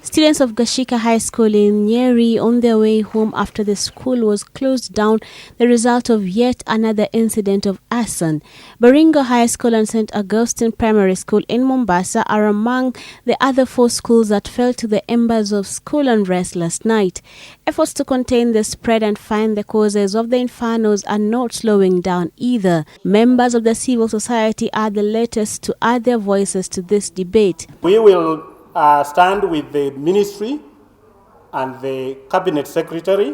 Students of Gashika High School in Nyeri on their way home after the school was closed down, the result of yet another incident of arson. Baringo High School and St. Augustine Primary School in Mombasa are among the other 4 schools that fell to the embers of school unrest last night. Efforts to contain the spread and find the causes of the infernos are not slowing down either. Members of the civil society are the latest to add their voices to this debate. We will stand with the ministry and the cabinet secretary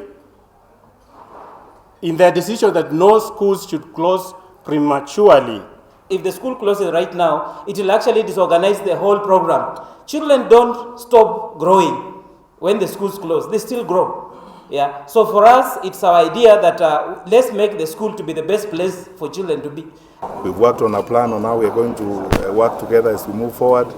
in their decision that no schools should close prematurely. If the school closes right now, it will actually disorganize the whole program. Children don't stop growing when the schools close, they still grow. Yeah. So for us, it's our idea that let's make the school to be the best place for children to be. We've worked on a plan on how we're going to work together as we move forward.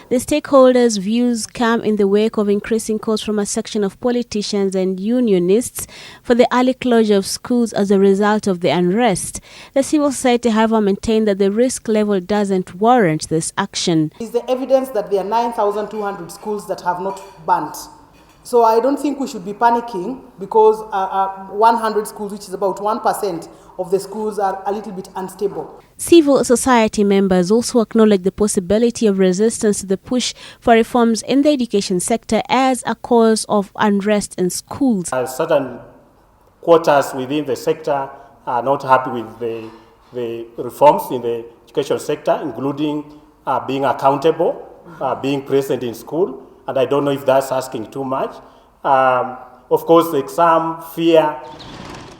The stakeholders' views come in the wake of increasing calls from a section of politicians and unionists for the early closure of schools as a result of the unrest. The civil society, however, maintained that the risk level doesn't warrant this action. Is the evidence that there are 9,200 schools that have not burnt. So I don't think we should be panicking because 100 schools, which is about 1% of the schools, are a little bit unstable. Civil society members also acknowledge the possibility of resistance to the push for reforms in the education sector as a cause of unrest in schools. Certain quarters within the sector are not happy with the reforms in the education sector, including being accountable, being present in school. And I don't know if that's asking too much. Of course, the exam fear.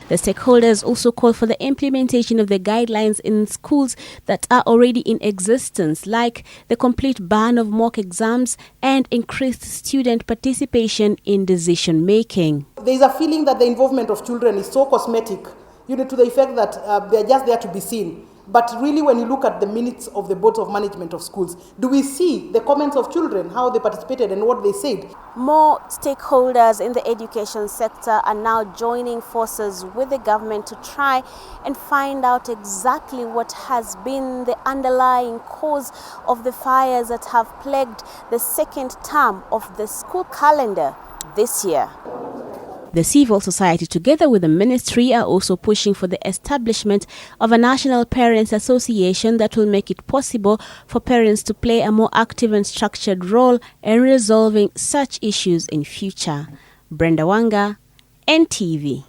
The stakeholders also call for the implementation of the guidelines in schools that are already in existence, like the complete ban of mock exams and increased student participation in decision making. There is a feeling that the involvement of children is so cosmetic, to the effect that they're just there to be seen. But really, when you look at the minutes of the boards of management of schools, do we see the comments of children, how they participated and what they said? More stakeholders in the education sector are now joining forces with the government to try and find out exactly what has been the underlying cause of the fires that have plagued the second term of the school calendar this year. The civil society, together with the ministry, are also pushing for the establishment of a National Parents Association that will make it possible for parents to play a more active and structured role in resolving such issues in future. Brenda Wanga, NTV.